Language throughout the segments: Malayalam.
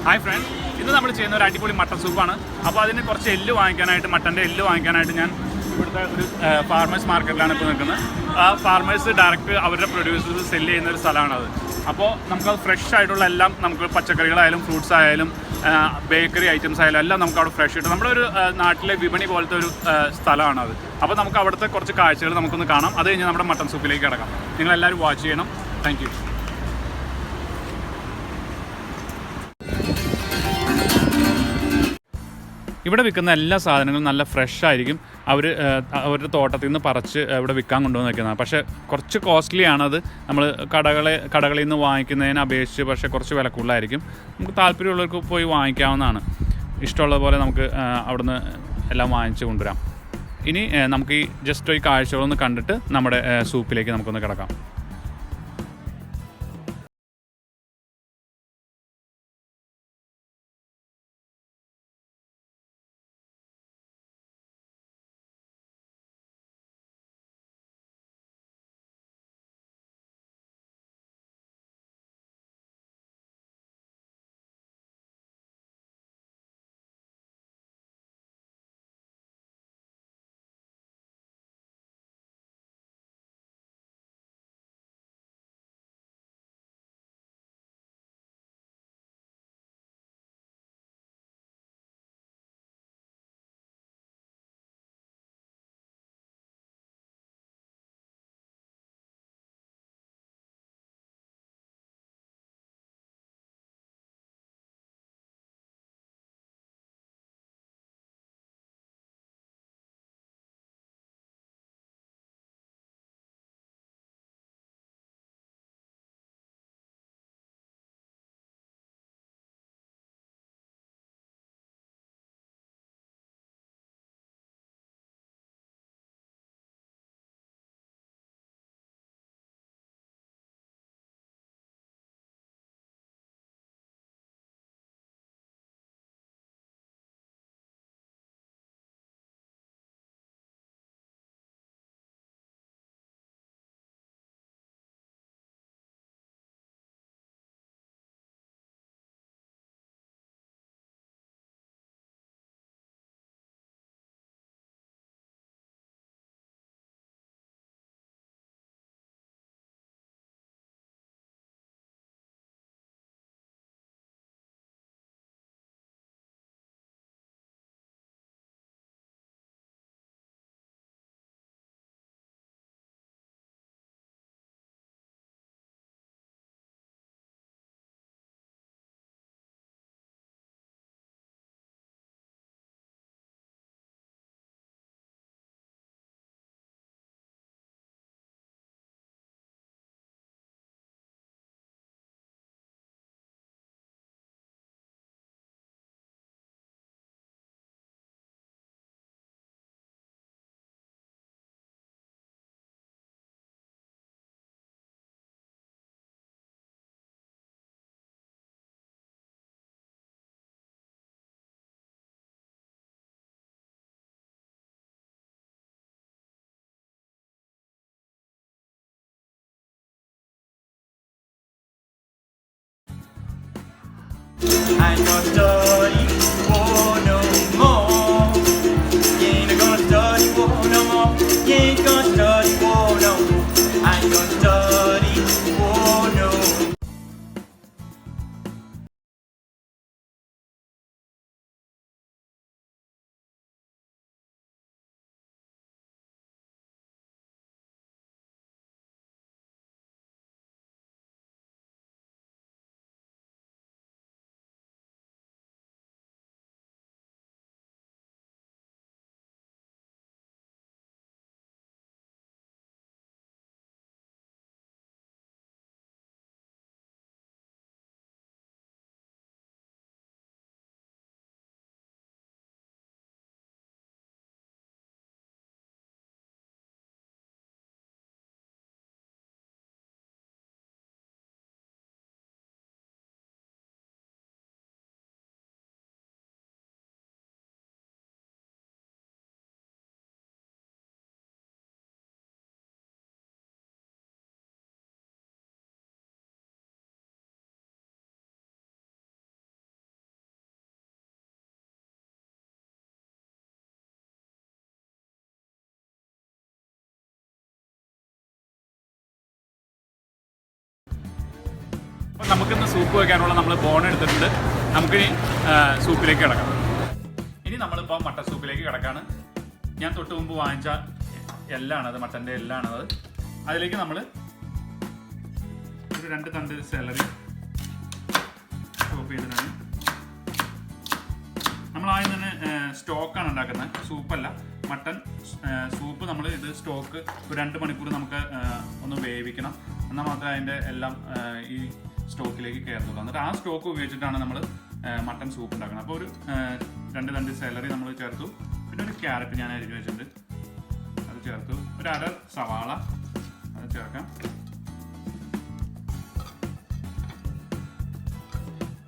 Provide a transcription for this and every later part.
ഹായ് ഫ്രണ്ട്സ്, ഇന്ന് നമ്മൾ ചെയ്യുന്ന ഒരു അടിപൊളി മട്ടൻ സൂപ്പാണ്. അപ്പോൾ അതിന് കുറച്ച് എല്ല് വാങ്ങിക്കാനായിട്ട്, മട്ടൻ്റെ എല്ല് വാങ്ങിക്കാനായിട്ട് ഞാൻ ഇവിടുത്തെ ഒരു ഫാർമേഴ്സ് മാർക്കറ്റിലാണ് ഇപ്പോൾ നിൽക്കുന്നത്. ആ ഫാർമേഴ്സ് ഡയറക്റ്റ് അവരുടെ പ്രൊഡ്യൂസേഴ്സ് സെല്ല് ചെയ്യുന്ന ഒരു സ്ഥലമാണത്. അപ്പോൾ നമുക്കത് ഫ്രഷ് ആയിട്ടുള്ള എല്ലാം, നമുക്ക് പച്ചക്കറികളായാലും ഫ്രൂട്ട്സ് ആയാലും ബേക്കറി ഐറ്റംസ് ആയാലും എല്ലാം നമുക്ക് അവിടെ ഫ്രഷ് കിട്ടും. നമ്മുടെ ഒരു നാട്ടിലെ വിപണി പോലത്തെ ഒരു സ്ഥലമാണത്. അപ്പോൾ നമുക്ക് അവിടുത്തെ കുറച്ച് കാഴ്ചകൾ നമുക്കൊന്ന് കാണാം. അത് കഴിഞ്ഞ് നമ്മുടെ മട്ടൻ സൂപ്പിലേക്ക് കിടക്കാം. നിങ്ങളെല്ലാവരും വാച്ച് ചെയ്യണം. Thank you. ഇവിടെ വിൽക്കുന്ന എല്ലാ സാധനങ്ങളും നല്ല ഫ്രഷ് ആയിരിക്കും. അവരുടെ തോട്ടത്തിൽ നിന്ന് പറിച്ച് ഇവിടെ വിൽക്കാൻ കൊണ്ടുവന്ന് വെക്കുന്നതാണ്. പക്ഷേ കുറച്ച് കോസ്റ്റ്ലി ആണത്. നമ്മൾ കടകളിൽ നിന്ന് വാങ്ങിക്കുന്നതിനെ അപേക്ഷിച്ച് പക്ഷേ കുറച്ച് വില കൂടുതലായിരിക്കും. നമുക്ക് താല്പര്യമുള്ളവർക്ക് പോയി വാങ്ങിക്കാവുന്നതാണ്. ഇഷ്ടമുള്ള പോലെ നമുക്ക് അവിടുന്ന് എല്ലാം വാങ്ങിച്ച് കൊണ്ടുവരാം. ഇനി നമുക്ക് ഈ ജസ്റ്റ് ഈ കാഴ്ചകളൊന്ന് കണ്ടിട്ട് നമ്മുടെ സൂപ്പിലേക്ക് നമുക്കൊന്ന് കിടക്കാം. I know dirty, oh no more. You ain't gonna dirty, oh no more. You ain't gonna dirty, oh no. I know dirty, oh no. അപ്പോൾ നമുക്കിന്ന് സൂപ്പ് വയ്ക്കാനുള്ള നമ്മൾ ബോൺ എടുത്തിട്ടുണ്ട്. നമുക്കിനി സൂപ്പിലേക്ക് കിടക്കാം. ഇനി നമ്മളിപ്പോൾ മട്ടൻ സൂപ്പിലേക്ക് കിടക്കാണ്. ഞാൻ തൊട്ട് മുമ്പ് വാങ്ങിച്ച എല്ലാണത്, മട്ടൻ്റെ എല്ലാണത്. അതിലേക്ക് നമ്മൾ ഒരു 2 തണ്ട് സെലറി ചോപ്പ് ചെയ്തിട്ടാണ്. നമ്മൾ ആദ്യം തന്നെ സ്റ്റോക്കാണ് ഉണ്ടാക്കുന്നത്, സൂപ്പല്ല. മട്ടൻ സൂപ്പ് നമ്മൾ ഇത് സ്റ്റോക്ക് ഒരു 2 മണിക്കൂർ നമുക്ക് ഒന്ന് വേവിക്കണം. എന്നാൽ മാത്രമേ അതിൻ്റെ എല്ലാം ഈ സ്റ്റോക്കിലേക്ക് കയറുള്ളൂ. എന്നിട്ട് ആ സ്റ്റോക്ക് ഉപയോഗിച്ചിട്ടാണ് നമ്മൾ മട്ടൻ സൂപ്പ് ഉണ്ടാക്കുന്നത്. അപ്പോൾ ഒരു 2 തണ്ട് സെലറി നമ്മൾ ചേർത്തു. പിന്നെ ഒരു ക്യാരറ്റ് ഞാൻ അരിഞ്ഞു വെച്ചിട്ടുണ്ട്, അത് ചേർത്തു. ഒരു 1/2 സവാള അത് ചേർക്കാം.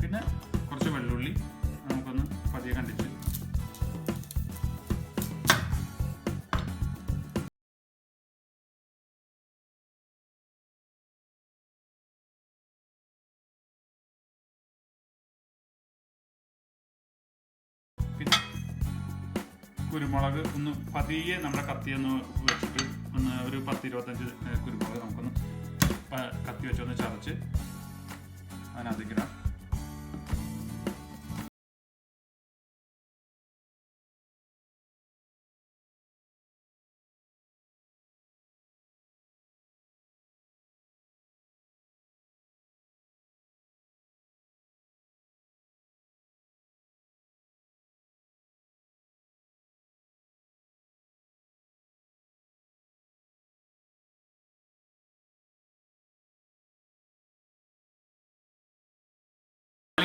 പിന്നെ കുറച്ച് വെള്ളുള്ളി നമുക്കൊന്ന് പതിയെ കണ്ടിച്ച്. പിന്നെ കുരുമുളക് ഒന്ന് പതിയെ നമ്മുടെ കത്തിയൊന്ന് വെച്ചിട്ട് ഒന്ന് ഒരു 10-25 കുരുമുളക് നമുക്കൊന്ന് കത്തി വെച്ചൊന്ന് ചതച്ച് അതിനകത്തേക്കിടാം.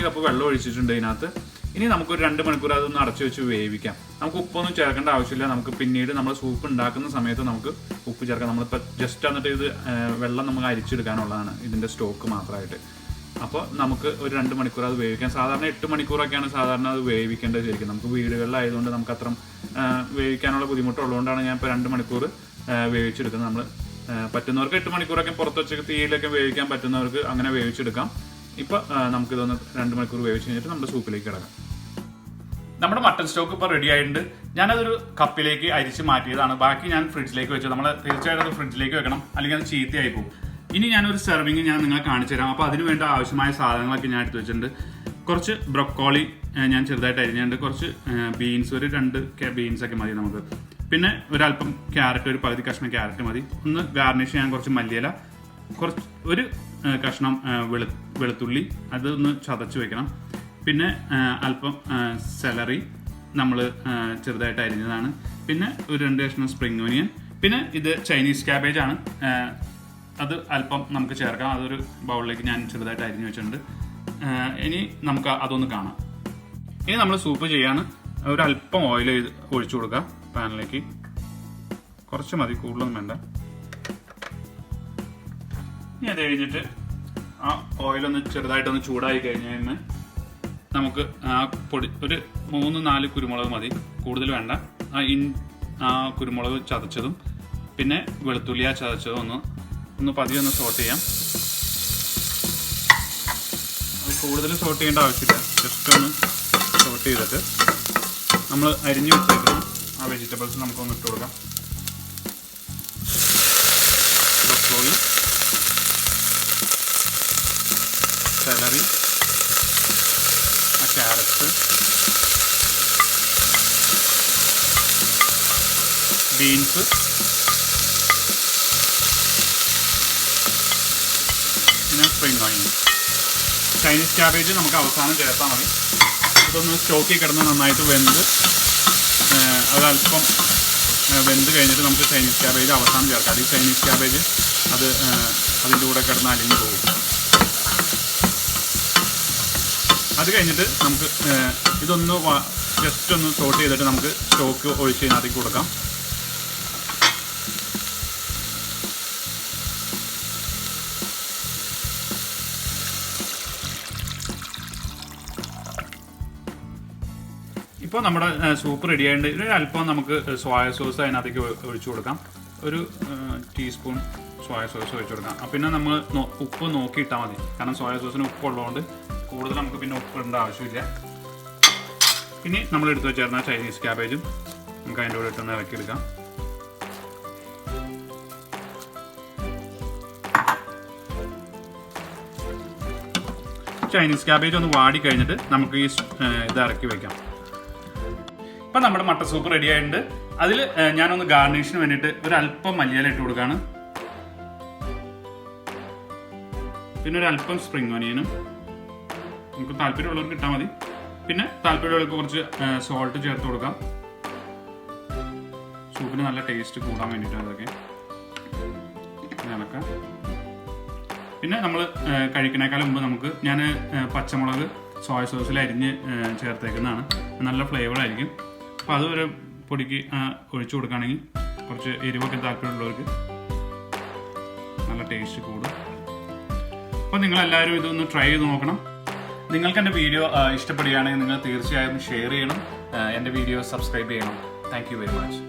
കപ്പ് വെള്ളം ഒഴിച്ചിട്ടുണ്ട് ഇതിനകത്ത്. ഇനി നമുക്കൊരു 2 മണിക്കൂർ അതൊന്ന് അടച്ചു വെച്ച് വേവിക്കാം. നമുക്ക് ഉപ്പൊന്നും ചേർക്കേണ്ട ആവശ്യമില്ല. നമുക്ക് പിന്നീട് നമ്മൾ സൂപ്പ് ഉണ്ടാക്കുന്ന സമയത്ത് നമുക്ക് ഉപ്പ് ചേർക്കാം. നമ്മളിപ്പോൾ ജസ്റ്റ് എന്നിട്ട് ഇത് വെള്ളം നമുക്ക് അരിച്ചെടുക്കാനുള്ളതാണ്, ഇതിൻ്റെ സ്റ്റോക്ക് മാത്രമായിട്ട്. അപ്പോൾ നമുക്ക് ഒരു 2 മണിക്കൂർ അത് വേവിക്കാം. സാധാരണ 8 മണിക്കൂറൊക്കെയാണ് സാധാരണ അത് വേവിക്കേണ്ടത് ശരിക്കും. നമുക്ക് വീടുകളിലായതുകൊണ്ട് നമുക്ക് അത്ര വേവിക്കാനുള്ള ബുദ്ധിമുട്ടുള്ളതുകൊണ്ടാണ് ഞാൻ ഇപ്പോൾ 2 മണിക്കൂർ വേവിച്ചെടുക്കുന്നത്. നമ്മൾ പറ്റുന്നവർക്ക് 8 മണിക്കൂറൊക്കെ പുറത്ത് വെച്ച് തീയിലൊക്കെ വേവിക്കാൻ പറ്റുന്നവർക്ക് അങ്ങനെ വേവിച്ചെടുക്കാം. ഇപ്പോൾ നമുക്കിതൊന്ന് 2 മണിക്കൂർ വേവിച്ച് കഴിഞ്ഞിട്ട് നമ്മുടെ സൂപ്പിലേക്ക് കിടക്കാം. നമ്മുടെ മട്ടൻ സ്റ്റോക്ക് ഇപ്പോൾ റെഡി ആയിട്ടുണ്ട്. ഞാനതൊരു കപ്പിലേക്ക് അരിച്ച് മാറ്റിയതാണ്. ബാക്കി ഞാൻ ഫ്രിഡ്ജിലേക്ക് വെച്ചു. നമ്മൾ തീർച്ചയായിട്ടും അത് ഫ്രിഡ്ജിലേക്ക് വെക്കണം, അല്ലെങ്കിൽ അത് ചീത്തയായി പോകും. ഇനി ഞാനൊരു സെർവിങ് ഞാൻ നിങ്ങളെ കാണിച്ചു തരാം. അപ്പോൾ അതിന് വേണ്ട ആവശ്യമായ സാധനങ്ങളൊക്കെ ഞാൻ എടുത്ത് വെച്ചിട്ടുണ്ട്. കുറച്ച് ബ്രൊക്കോളി ഞാൻ ചെറുതായിട്ട് അരിഞ്ഞിട്ടുണ്ട്. കുറച്ച് ബീൻസ്, ഒരു 2 ബീൻസൊക്കെ മതി നമുക്ക്. പിന്നെ ഒരല്പം ക്യാരറ്റ്, ഒരു പകുതി കഷ്ണം ക്യാരറ്റ് മതി. ഒന്ന് ഗാർണിഷ് ചെയ്യാൻ കുറച്ച് മല്ലിയില, ഒരു കഷ്ണം വെളുത്തുള്ളി, അതൊന്ന് ചതച്ച് വെക്കണം. പിന്നെ അല്പം സെലറി നമ്മൾ ചെറുതായിട്ട് അരിഞ്ഞതാണ്. പിന്നെ ഒരു 2 കഷ്ണം സ്പ്രിംഗ് ഓനിയൻ. പിന്നെ ഇത് ചൈനീസ് ക്യാബേജ് ആണ്, അത് അല്പം നമുക്ക് ചേർക്കാം. അതൊരു ബൗളിലേക്ക് ഞാൻ ചെറുതായിട്ട് അരിഞ്ഞു വെച്ചിട്ടുണ്ട്. ഇനി നമുക്ക് അതൊന്ന് കാണാം. ഇനി നമ്മൾ സൂപ്പ് ചെയ്യാണ്. ഒരല്പം ഓയിൽ ഒഴിച്ചു കൊടുക്കുക പാനിലേക്ക്. കുറച്ച് മതി, കൂടുതലൊന്നും വേണ്ട. ഇനി അത് കഴിഞ്ഞിട്ട് ആ ഓയിലൊന്ന് ചെറുതായിട്ടൊന്ന് ചൂടായി കഴിഞ്ഞാൽ നമുക്ക് ആ പൊടി ഒരു 3-4 കുരുമുളക് മതി, കൂടുതൽ വേണ്ട. ആ കുരുമുളക് ചതച്ചതും പിന്നെ വെളുത്തുള്ളി ആ ചതച്ചതും ഒന്ന് പതിയെ ഒന്ന് സോട്ട് ചെയ്യാം. അത് കൂടുതൽ സോട്ട് ചെയ്യേണ്ട ആവശ്യമില്ല. ജസ്റ്റ് ഒന്ന് സോട്ട് ചെയ്തിട്ട് നമ്മൾ അരിഞ്ഞു വെച്ചേക്കുന്ന ആ വെജിറ്റബിൾസ് നമുക്കൊന്ന് ഇട്ട് കൊടുക്കാം. ബ്രൊക്കോളി, സെലറി, ക്യാരറ്റ്, ബീൻസ്, പിന്നെ സ്പ്രിംഗ് ഓണിയൻ. ചൈനീസ് ക്യാബേജ് നമുക്ക് അവസാനം ചേർത്താൽ മതി. ഇതൊന്ന് സ്റ്റോക്കിൽ കിടന്ന് നന്നായിട്ട് വെന്ത് അതല്പം വെന്ത് കഴിഞ്ഞിട്ട് നമുക്ക് ചൈനീസ് ക്യാബേജ് അവസാനം ചേർക്കാം. ഈ ചൈനീസ് ക്യാബേജ് അതിൻ്റെ കൂടെ കിടന്ന് അലിഞ്ഞു പോകും. അത് കഴിഞ്ഞിട്ട് നമുക്ക് ഇതൊന്ന് ജസ്റ്റ് ഒന്ന് സോട്ട് ചെയ്തിട്ട് നമുക്ക് സ്റ്റോക്ക് ഒഴിച്ച് ഇതിനകത്തേക്ക് കൊടുക്കാം. ഇപ്പോൾ നമ്മുടെ സൂപ്പ് റെഡി ആയിട്ടുണ്ട്. ഒരു അല്പം നമുക്ക് സോയ സോസ് അതിനകത്തേക്ക് ഒഴിച്ചു കൊടുക്കാം. ഒരു ടീസ്പൂൺ സോയ സോസ് ഒഴിച്ചു കൊടുക്കാം. പിന്നെ നമ്മൾ ഉപ്പ് നോക്കിയിട്ടാൽ മതി, കാരണം സോയ സോസിന് ഉപ്പുള്ളതുകൊണ്ട് കൂടുതൽ നമുക്ക് പിന്നെ ഉപ്പ് ഇടേണ്ട ആവശ്യമില്ല. ഇനി നമ്മൾ എടുത്ത് വെച്ചേർന്ന ചൈനീസ് ക്യാബേജും നമുക്ക് അതിൻ്റെ കൂടെ ഇട്ടൊന്ന് ഇറക്കിയെടുക്കാം. ചൈനീസ് ക്യാബേജ് ഒന്ന് വാടി കഴിഞ്ഞിട്ട് നമുക്ക് ഈ ഇത് ഇറക്കി വെക്കാം. ഇപ്പം നമ്മുടെ മട്ടൻ സൂപ്പ് റെഡി ആയിട്ടുണ്ട്. അതിൽ ഞാനൊന്ന് ഗാർണിഷിന് വേണ്ടിയിട്ട് ഒരു അല്പം മല്ലിയില ഇട്ട് കൊടുക്കുകയാണ്. പിന്നെ ഒരു അല്പം സ്പ്രിംഗ് ഓനിയനും നമുക്ക് താല്പര്യമുള്ളവർക്ക് ഇട്ടാൽ മതി. പിന്നെ താല്പര്യമുള്ളവർക്ക് കുറച്ച് സോൾട്ട് ചേർത്ത് കൊടുക്കാം. സൂപ്പിന് നല്ല ടേസ്റ്റ് കൂടാൻ വേണ്ടിയിട്ടാണ് അതൊക്കെ ഇളക്കാം. പിന്നെ നമ്മൾ കഴിക്കണേക്കാളും മുമ്പ് നമുക്ക് ഞാൻ പച്ചമുളക് സോയ സോസിൽ അരിഞ്ഞ് ചേർത്തേക്കുന്നതാണ്. നല്ല ഫ്ലേവർ ആയിരിക്കും. അപ്പോൾ അത് ഒരു പൊടിക്ക് ഒഴിച്ചു കൊടുക്കുകയാണെങ്കിൽ കുറച്ച് എരിവൊക്കെ താല്പര്യമുള്ളവർക്ക് നല്ല ടേസ്റ്റ് കൂടും. അപ്പോൾ നിങ്ങളെല്ലാവരും ഇതൊന്ന് ട്രൈ ചെയ്ത് നോക്കണം. നിങ്ങൾക്ക് എൻ്റെ വീഡിയോ ഇഷ്ടപ്പെടുകയാണെങ്കിൽ നിങ്ങൾ തീർച്ചയായും ഷെയർ ചെയ്യണം. എൻ്റെ വീഡിയോ സബ്സ്ക്രൈബ് ചെയ്യണം. Thank you very much.